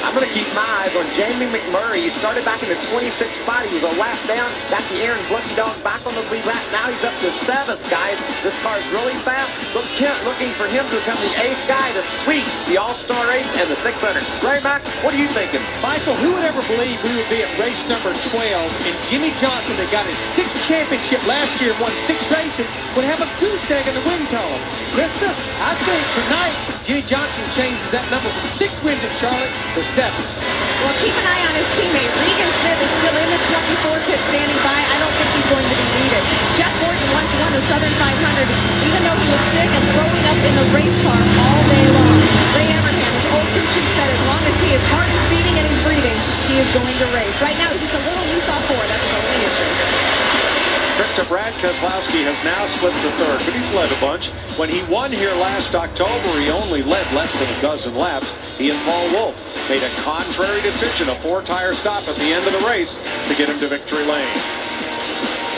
I'm going to keep my eyes on Jamie McMurray. He started back in the 26th spot. He was a lap down. Got the Aaron's Lucky Dog back on the lead lap. Now he's up to 7th, guys. This car is really fast. Looking for him to become the 8th guy to sweep the All-Star race and the 600. Ray Mack, what are you thinking? Michael, who would ever believe we would be at race number 12 and Jimmy Johnson, that got his 6th championship last year and won 6 races, would have a goose egg in the win column? Krista, I think tonight Jimmy Johnson changes that number from 6 wins at Charlotte to 7. Well, keep an eye on his teammate. Regan Smith is still in the 24 pit standing by. I don't think he's going to be needed. Jeff Gordon once won the Southern 500, even though he was sick and throwing up in the race car all day long. Ray Abraham, his old crew chief, said as long as his heart is beating and he's breathing, he is going to race. Right now, he's just a little loose off 4. That's the only issue. Krista Brad Keselowski has now slipped to 3rd, but he's led a bunch. When he won here last October, he only led less than a dozen laps. He and Paul Wolfe made a contrary decision, a 4-tire stop at the end of the race to get him to victory lane.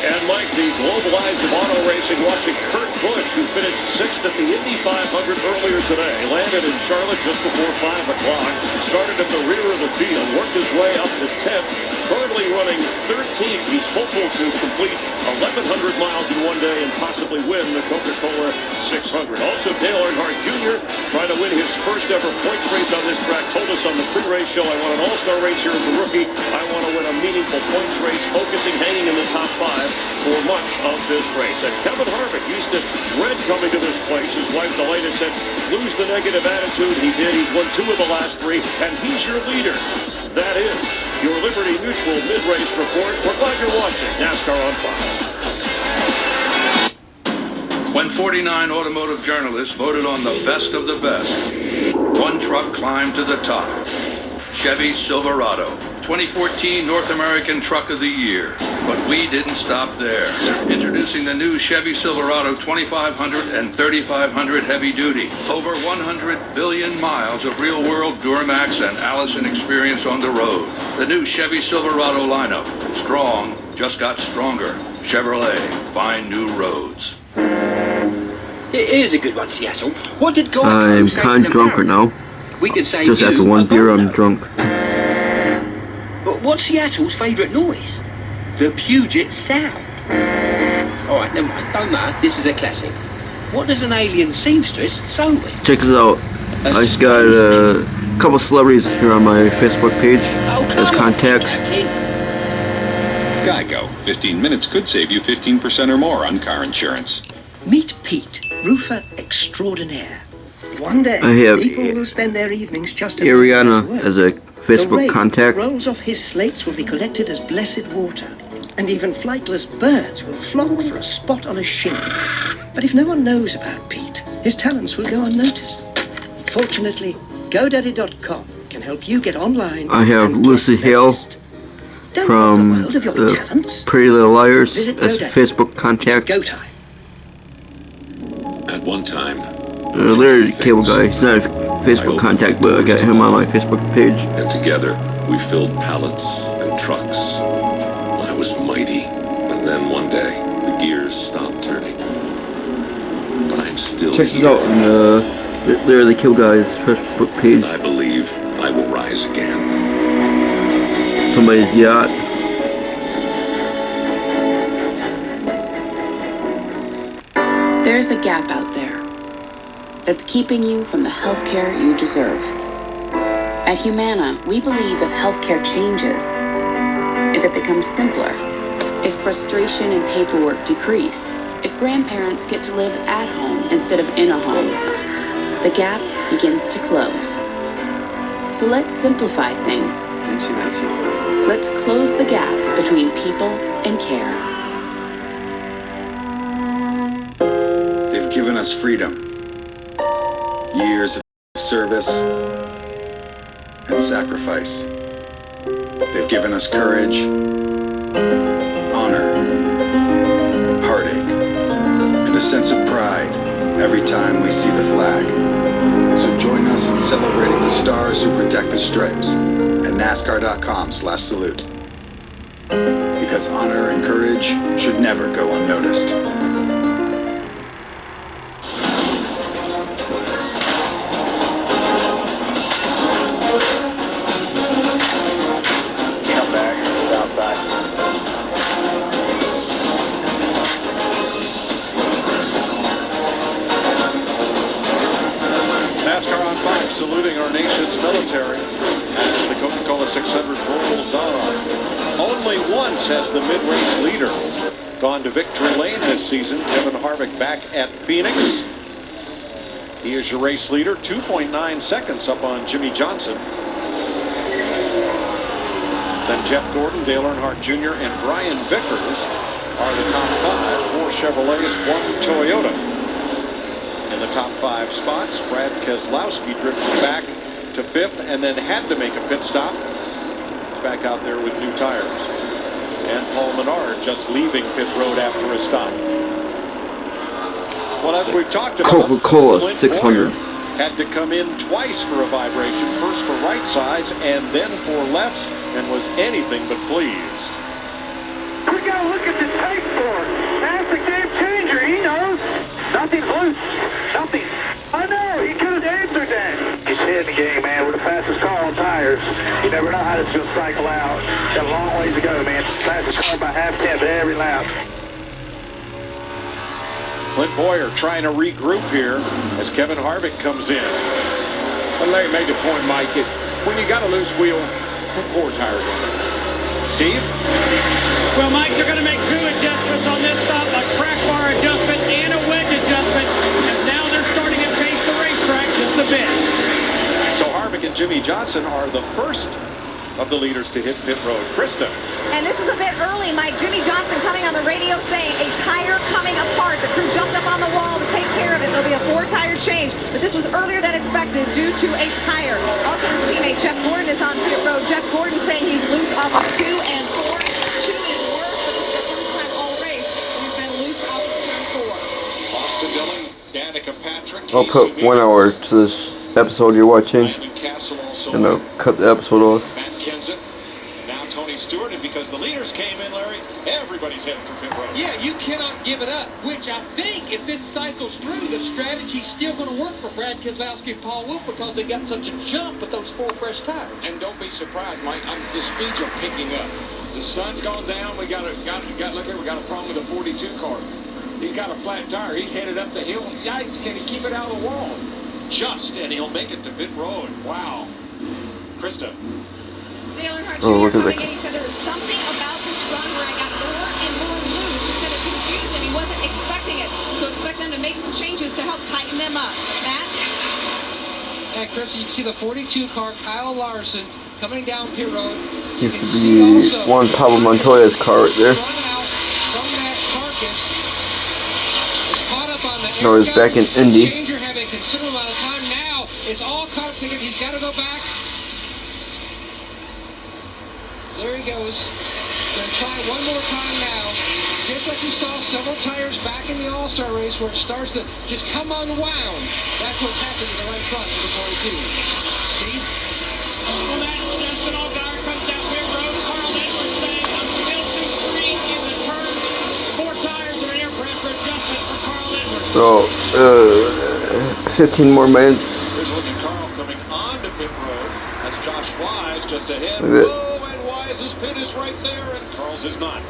And Mike, the global eyes of auto racing watching Kurt Busch, who finished 6th at the Indy 500 earlier today, landed in Charlotte just before 5 o'clock, started at the rear of the field, worked his way up to 10th, currently running 13th. He's hopeful to complete 1,100 miles in one day and possibly win the Coca-Cola 600. Also, Dale Earnhardt Jr. trying to win his first ever points race on this track. Told us on the pre-race show, I want an all-star race here as a rookie. I want to win a meaningful points race, focusing, hanging in the top 5 for much of this race. And Kevin Harvick used to dread coming to this place. His wife Delaney said, lose the negative attitude. He did. He's won 2 of the last 3, and he's your leader. That is your Liberty Mutual Mid-Race Report. We're glad you're watching NASCAR on Fox. When 49 automotive journalists voted on the best of the best, one truck climbed to the top. Chevy Silverado, 2014 North American Truck of the Year. But we didn't stop there. Introducing the new Chevy Silverado 2500 and 3500 heavy duty. Over 100 billion miles of real-world Duramax and Allison experience on the road. The new Chevy Silverado lineup. Strong, just got stronger. Chevrolet, find new roads. Here's a good one, Seattle. What did God I'm say kind to of drunk right now. We could say Just after one beer, I'm drunk. But what's Seattle's favourite noise? The Puget Sound. All right, never mind. Don't matter. This is a classic. What does an alien seamstress sew with? Check this out. I just got a couple celebrities here on my Facebook page as contacts. Geico. 15 minutes could save you 15% or more on car insurance. Meet Pete, roofer extraordinaire. One day, I have people will spend their evenings just Ariana as a Facebook contact. The rain rolls off his slates will be collected as blessed water, and even flightless birds will flock for a spot on a shingle. But if no one knows about Pete, his talents will go unnoticed. Fortunately, GoDaddy.com can help you get online. I have Lucy Hale from Pretty Little Liars as Facebook contact. Go time. At one time, Larry Cable Guy, he's not a Facebook contact, but I got him on my Facebook page. And together, we filled pallets and trucks, still check this here. out on the Larry the Kill Guy's Facebook page. I believe I will rise again. Somebody's yacht. There's a gap out there that's keeping you from the healthcare you deserve. At Humana, we believe if healthcare changes, if it becomes simpler, if frustration and paperwork decrease, if grandparents get to live at home instead of in a home, the gap begins to close. So let's simplify things. Let's close the gap between people and care. They've given us freedom, years of service and sacrifice. They've given us courage, honor, heartache, and a sense of pride every time we see the flag. So join us in celebrating the stars who protect the stripes at NASCAR.com/salute. Because honor and courage should never go unnoticed. NASCAR on 5 saluting our nation's military as the Coca-Cola 600 rolls on. Only once has the mid-race leader gone to victory lane this season. Kevin Harvick back at Phoenix. He is your race leader, 2.9 seconds up on Jimmy Johnson. Then Jeff Gordon, Dale Earnhardt Jr., and Brian Vickers are the top 5. 4 Chevrolets, 1 Toyota. In the top 5 spots, Brad Keselowski drifted back to 5th and then had to make a pit stop. He's back out there with new tires. And Paul Menard just leaving pit road after a stop. Well, as we've talked about, Coca-Cola Clint 600 Boyer had to come in twice for a vibration. First for right sides and then for lefts, and was anything but pleased. We gotta look at the tape for it. That's a game changer. He knows. Nothing's loose. Nothing. I know. He could have answered that. He's hitting the game, man. We're the fastest car on tires. You never know how this is going to cycle out. Got a long ways to go, man. Fastest car by half-tenth every lap. Clint Boyer trying to regroup here as Kevin Harvick comes in. But Larry made the point, Mike, that when you got a loose wheel, put 4 tires on it. Steve? Well, Mike, you're going to make 2 adjustments on this stop, a track bar adjustment and a wedge adjustment, as now they're starting to change the racetrack just a bit. So Harvick and Jimmy Johnson are the first of the leaders to hit pit road. Krista. And this is a bit early, Mike. Jimmy Johnson coming on the radio saying a tire coming apart. The crew jumped up on the wall to take care of it. There'll be a 4-tire change, but this was earlier than expected due to a tire. Also, his teammate Jeff Gordon is on pit road. Jeff Gordon saying he's loose off of 2 and 4. 2 is worse, but this is the first time all race he's been loose off of turn 4. Austin Dillon, Danica Patrick. I'll put 1 hour to this episode you're watching, and I'll cut the episode off. Matt Kenseth, and now Tony Stewart, and because the leaders came in, Larry, everybody's heading for pit road. Yeah, you cannot give it up, which I think if this cycles through, the strategy's still going to work for Brad Keselowski and Paul Wolf because they got such a jump with those 4 fresh tires. And don't be surprised, Mike, the speeds are picking up. The sun's gone down. We got look here, we got a problem with a 42 car. He's got a flat tire. He's headed up the hill. Yikes, can he keep it out of the wall? And he'll make it to pit road. Wow. Krista. Dale Earnhardt Oh, Jr. look at coming that. in, he said there was something about this run where I got more and more loose. He said it confused him. He wasn't expecting it. So expect them to make some changes to help tighten them up. Matt? And Chris, you can see the 42 car, Kyle Larson, coming down pit road. You Used can to see be also Juan Pablo Montoya's car right there. run out from that carcass. Is caught up on the No, it's back in Indy. changer, having a considerable amount of time. Now it's all caught up together. He's got to go back. There he goes. Gonna try one more time now. Just like we saw several tires back in the All-Star race where it starts to just come unwound. That's what's happening in the right front of the 42. Steve? Well, that's Justin Allgaier comes down pit road. Carl Edwards saying, I'm still too green in the turns. 4 tires are an air pressure adjustment for Carl Edwards. Well, 15 more minutes. Here's looking Carl coming onto pit road. That's Josh Wise just ahead. Look at Whoa, and Wise's pit is right there, and Carl's is not.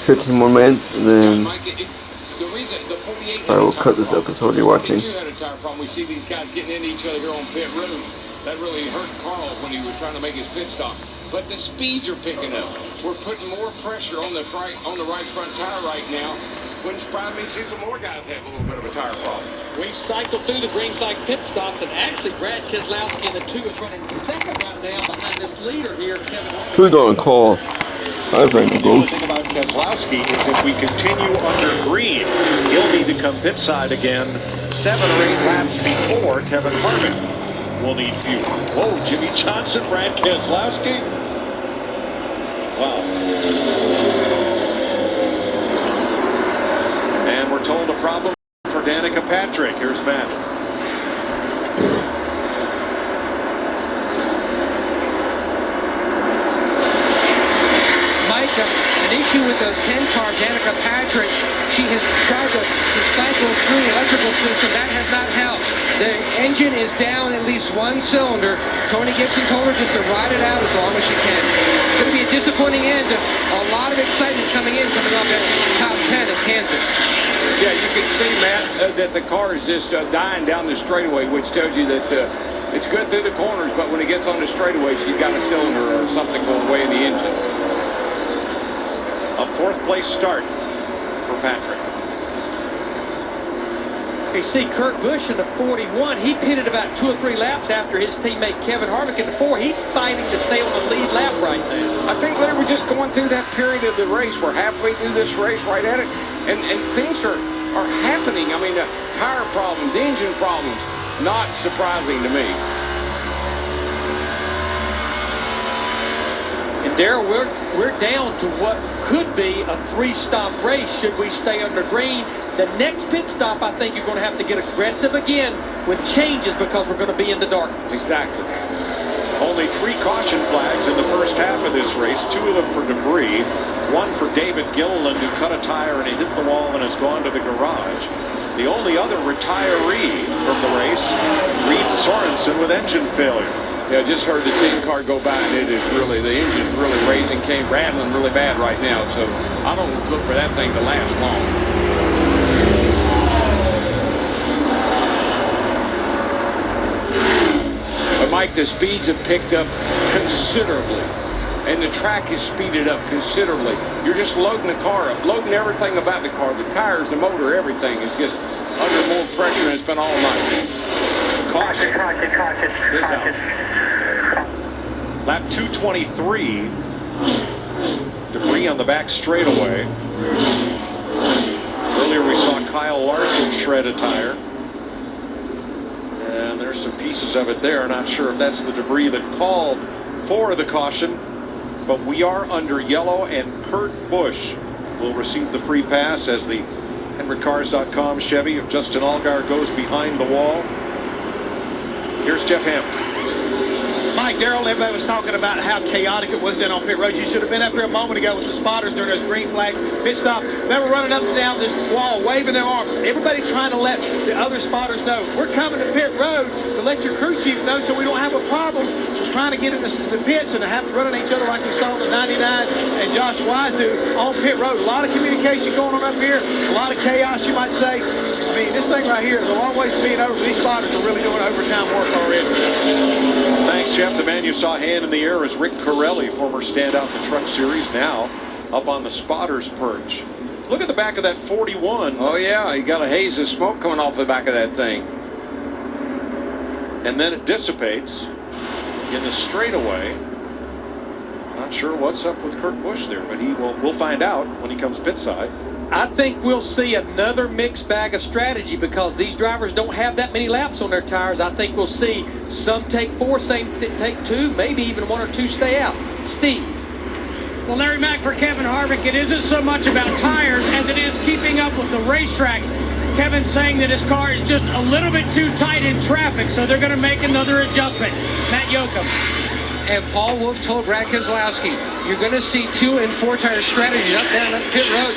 15 more minutes, and then The reason the 48 I will cut this episode you're watching. had a tire problem. We see these guys getting into each other here on pit road. That really hurt Carl when he was trying to make his pit stop. But the speeds are picking up. We're putting more pressure on the right front tire right now. Wouldn't surprise me to see some more guys have a little bit of a tire problem. We've cycled through the green flag pit stops, and actually Brad Keselowski in the 2 is running second right now behind this leader here, Kevin Harvick. Who's gonna call? I'm ready to The go. only thing about Keselowski is if we continue under green, he'll need to come pit side again 7 or 8 laps before Kevin Harvick will need fuel. Whoa, Jimmy Johnson, Brad Keselowski. Wow. And we're told a problem for Danica Patrick. Here's Matt. Mike, an issue with the 10 car, Danica Patrick. She has tried to cycle through the electrical system. That has not helped. The engine is down at least one cylinder. Tony Gibson told her just to ride it out as long as she can. It's going to be a disappointing end. A lot of excitement coming off that top 10 at Kansas. Yeah, you can see, Matt, that the car is just dying down the straightaway, which tells you that it's good through the corners, but when it gets on the straightaway, she's got a cylinder or something going away in the engine. A 4th place start for Patrick. You see Kurt Busch in the 41. He pitted about 2 or 3 laps after his teammate Kevin Harvick in the 4. He's fighting to stay on the lead lap right now. I think they were just going through that period of the race. We're halfway through this race, right at it, and things are happening. I mean, tire problems, engine problems, not surprising to me. And Darrell, we're down to what could be a 3-stop race should we stay under green. The next pit stop, I think you're going to have to get aggressive again with changes because we're going to be in the darkness. Exactly. Only 3 caution flags in the first half of this race, 2 of them for debris, 1 for David Gilliland who cut a tire and he hit the wall and has gone to the garage. The only other retiree from the race, Reed Sorensen with engine failure. Yeah, just heard the 10 car go by, and it is really, the engine's really rattling really bad right now, so I don't look for that thing to last long. But Mike, the speeds have picked up considerably, and the track is speeded up considerably. You're just loading the car up, loading everything about the car, the tires, the motor, everything is just under more pressure than it's been all night. Caution is out. Lap 223. Debris on the back straightaway. Earlier we saw Kyle Larson shred a tire. And there's some pieces of it there. Not sure if that's the debris that called for the caution. But we are under yellow, and Kurt Busch will receive the free pass as the HenryCars.com Chevy of Justin Allgaier goes behind the wall. Here's Jeff Hammond. Mike, Darrell, everybody was talking about how chaotic it was down on pit road. You should have been up here a moment ago with the spotters during those green flag pit stops. They were running up and down this wall, waving their arms. Everybody trying to let the other spotters know, we're coming to pit road to let your crew chief know so we don't have a problem trying to get in the pits and have to run at each other like we saw the 99 and Josh Wise do on pit road. A lot of communication going on up here, a lot of chaos, you might say. I mean, this thing right here is a long ways from being over. These spotters are really doing overtime work already. Thanks, Jeff. The man you saw hand in the air is Rick Corelli, former standout in the Truck Series, now up on the spotter's perch. Look at the back of that 41. Oh, yeah, you got a haze of smoke coming off the back of that thing. And then it dissipates in the straightaway. Not sure what's up with Kurt Busch there, but we'll find out when he comes pit side. I think we'll see another mixed bag of strategy because these drivers don't have that many laps on their tires. I think we'll see some take 4, some take 2, maybe even 1 or 2 stay out. Steve. Well, Larry Mack, for Kevin Harvick, it isn't so much about tires as it is keeping up with the racetrack. Kevin's saying that his car is just a little bit too tight in traffic, so they're going to make another adjustment. Matt Yoakum. And Paul Wolf told Brad Keselowski, you're going to see 2 and 4 tire strategies up, down, up pit road.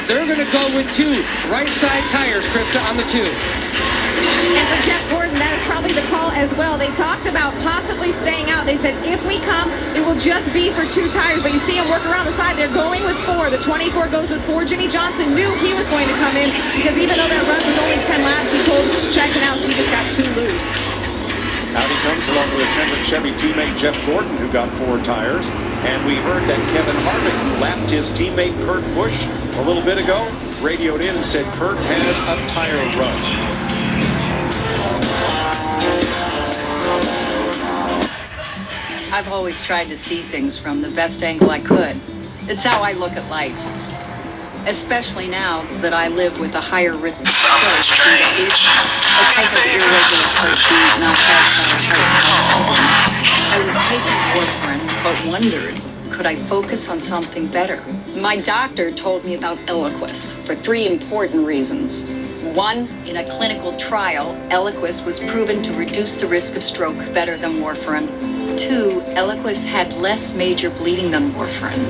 they're going to go with 2 right side tires, Krista, on the 2. And for Jeff Gordon, that is probably the call as well. They talked about possibly staying out. They said, if we come, it will just be for 2 tires. But you see him work around the side. They're going with 4. The 24 goes with 4. Jimmy Johnson knew he was going to come in because even though that run was only 10 laps, he told Chad Canals he just got too loose. Out he comes along with his Hendrick Chevy teammate Jeff Gordon, who got 4 tires. And we heard that Kevin Harvick lapped his teammate Kurt Busch a little bit ago, radioed in and said Kurt has a tire run. I've always tried to see things from the best angle I could. It's how I look at life. Especially now that I live with a higher risk of stroke due to age, a type of irregular heartbeat not as I was taking warfarin, but wondered, could I focus on something better? My doctor told me about Eliquis for 3 important reasons. 1, in a clinical trial, Eliquis was proven to reduce the risk of stroke better than warfarin. 2, Eliquis had less major bleeding than warfarin.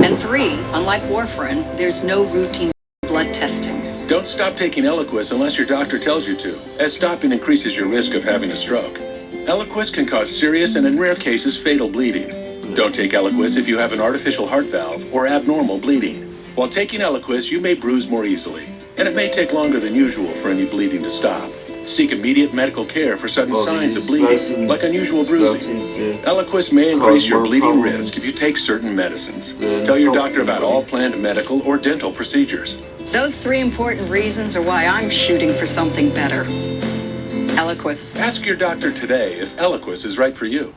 And 3, unlike warfarin, there's no routine blood testing. Don't stop taking Eliquis unless your doctor tells you to, as stopping increases your risk of having a stroke. Eliquis can cause serious and in rare cases fatal bleeding. Don't take Eliquis if you have an artificial heart valve or abnormal bleeding. While taking Eliquis, you may bruise more easily, and it may take longer than usual for any bleeding to stop. Seek immediate medical care for sudden signs of bleeding, like unusual bruising. Eliquis may increase your bleeding risk if you take certain medicines. Tell your doctor about all planned medical or dental procedures. Those 3 important reasons are why I'm shooting for something better. Eliquis. Ask your doctor today if Eliquis is right for you.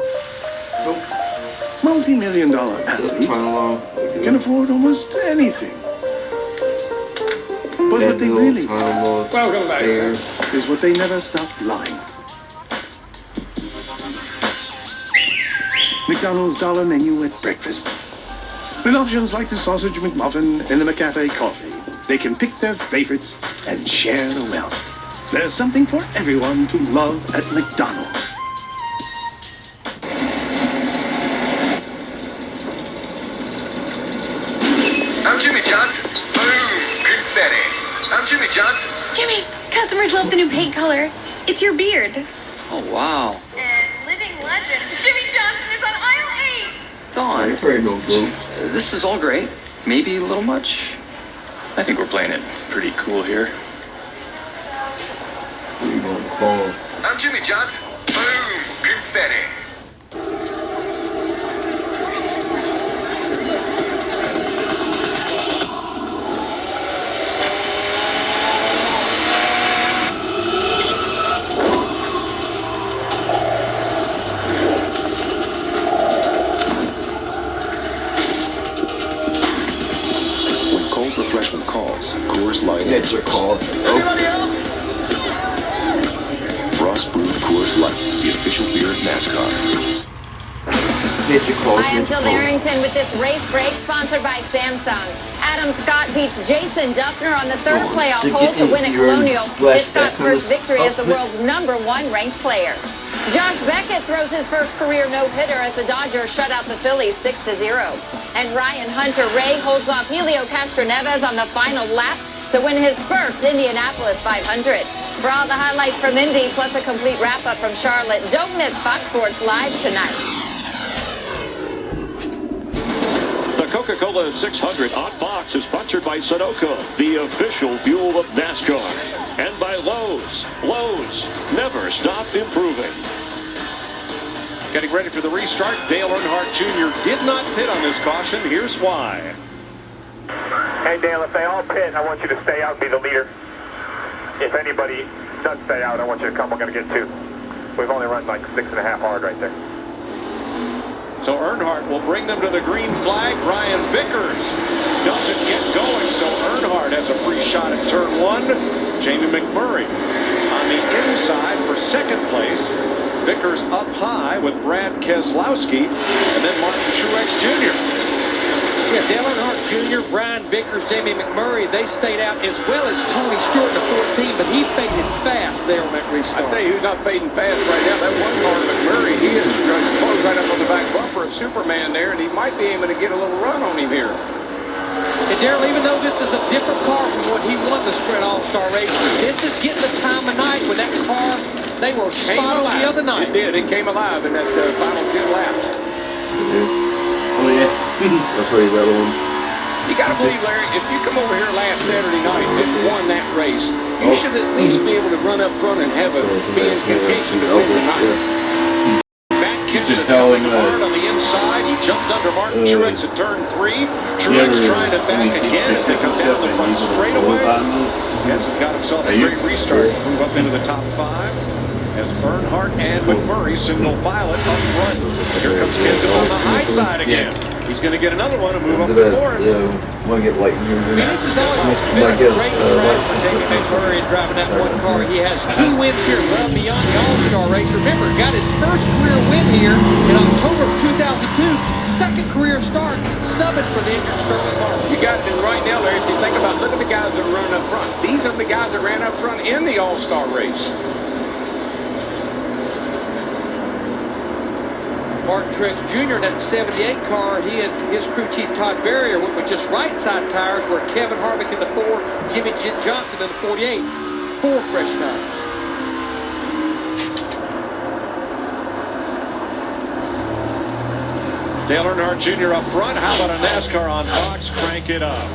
Multi-million-dollar athletes can afford almost anything. But what they really want, welcome back, sir, is what they never stop lying. McDonald's dollar menu at breakfast. With options like the sausage McMuffin and the McCafe coffee, they can pick their favorites and share the wealth. There's something for everyone to love at McDonald's. I'm Jimmy Johnson. Boom, confetti. I'm Jimmy Johnson. Jimmy, customers love the new paint color. It's your beard. Oh, wow. And living legend, Jimmy Johnson is on aisle 8. Dawn, this is all great. Maybe a little much. I think we're playing it pretty cool here. What are you going to call? I'm Jimmy Johnson. Boom, confetti. Coors Light. Nets are called. Anybody else? Frost brewed Coors Light, the official beer of NASCAR. I am Jill Arrington with this race break sponsored by Samsung. Adam Scott beats Jason Duffner on the 3rd playoff hole to win at Colonial. It's Scott's first victory as the world's #1 ranked player. Josh Beckett throws his first career no-hitter as the Dodgers shut out the Phillies 6-0. And Ryan Hunter-Ray holds off Helio Castroneves on the final lap to win his first Indianapolis 500. For all the highlights from Indy, plus a complete wrap-up from Charlotte, don't miss Fox Sports Live tonight. The Coca-Cola 600 on Fox is sponsored by Sunoco, the official fuel of NASCAR, and by Lowe's. Lowe's, never stop improving. Getting ready for the restart, Dale Earnhardt Jr. did not pit on this caution. Here's why. Hey, Dale, if they all pit, I want you to stay out and be the leader. If anybody does stay out, I want you to come. We're going to get 2. We've only run like 6.5 hard right there. So Earnhardt will bring them to the green flag. Brian Vickers doesn't get going, so Earnhardt has a free shot at turn 1. Jamie McMurray on the inside for 2nd place. Vickers up high with Brad Keselowski, and then Martin Truex Jr. Yeah, Dale Earnhardt Jr., Brian Vickers, Jamie McMurray, they stayed out, as well as Tony Stewart in the 14, but he faded fast there on that restart. I tell you who's not fading fast right now. That one car, McMurray, he is close right up on the back bumper of Superman there, and he might be able to get a little run on him here. And Darrell, even though this is a different car from what he won the Sprint All-Star race, this is getting the time of night when that car, they were spot on the other night. It did. It came alive in that final 10 laps. Oh, yeah. That's why he's the other one. You got to believe, Larry, if you come over here last Saturday night and won that race, you should at least be able to run up front and have be in contention to win tonight. Matt Kenseth coming hard on the inside. He jumped under Martin Truex at turn 3. Truex trying to back again as they come down the front straightaway. Kenseth got himself a great restart to move up into the top 5. As Earnhardt and McMurray single file it up front. Here comes Kenseth on the high side again. He's going to get another one and move up to 4th. Yeah, want to get light in here. This is always been a great track for Jamie McMurray and driving that one car. He has 2 wins here, well beyond the All-Star race. Remember, got his first career win here in October of 2002. Second career start, subbing for the injured Sterling Martin. You got it right now, Larry. If you think about, look at the guys that are running up front. These are the guys that ran up front in the All-Star race. Martin Truex Jr. in that 78 car, he and his crew chief Todd Berrier went with just right side tires, where Kevin Harvick in the 4, Jimmy Johnson in the 48, 4 fresh tires. Dale Earnhardt Jr. up front. How about a NASCAR on Fox? Crank it up.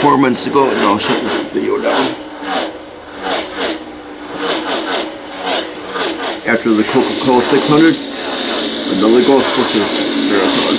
Four minutes ago, and I'll shut this video down. After the Coca-Cola 600, another Ghostbusters marathon.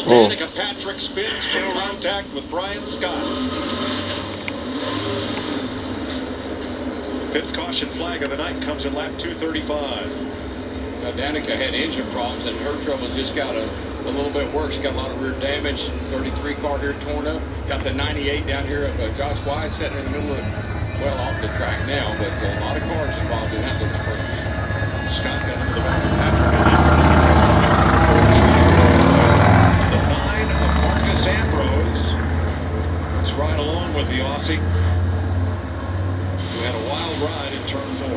Danica Patrick spins from contact with Brian Scott. 5th caution flag of the night comes in lap 235. Now, Danica had engine problems, and her trouble just got a little bit worse. Got a lot of rear damage. 33 car here torn up. Got the 98 down here of Josh Wise sitting in the middle of, well, off the track now, but a lot of cars involved in that little sprint. Scott got into the back of Patrick. Ambrose. Let's ride along with the Aussie, who had a wild ride in turn 4.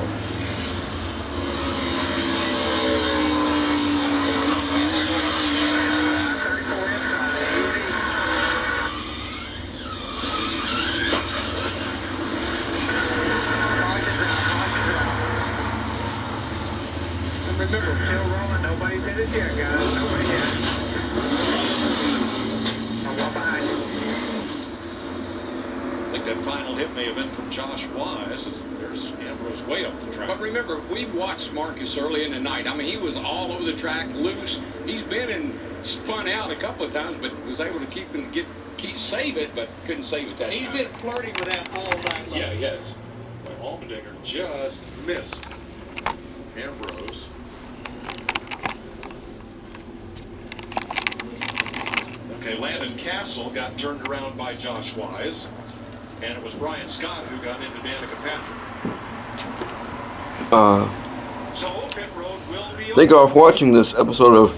Remember, still rolling. Nobody's hit it yet, guys. Nobody hit it. I'm well behind you. I think that final hit may have been from Josh Wise. There's Ambrose way up the track. But remember, we watched Marcus early in the night. I mean, he was all over the track, loose. He's been and spun out a couple of times, but was able to save it, but couldn't save it that time. He's been flirting with that all night long. Yeah, he has. But Allmendinger just missed Ambrose. Okay, Landon Castle got turned around by Josh Wise, and it was Brian Scott who got into Danica Patrick. So pit road will be thank you all for watching this episode of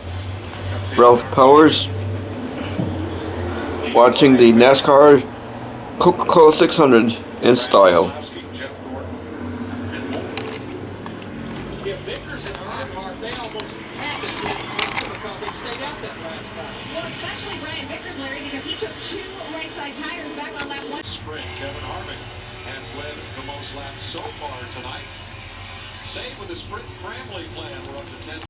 Ralph Powers, watching the NASCAR Coca-Cola 600 in style. Yeah, Vickers and Earnhardt, they almost had to get because they stayed out that last time. Well, especially Brian Vickers, Larry, because he took 2 right side tires back on lap 1. Sprint. Kevin Harvick has led the most laps so far tonight. Same with the sprint Bramley plan. We're up to 10.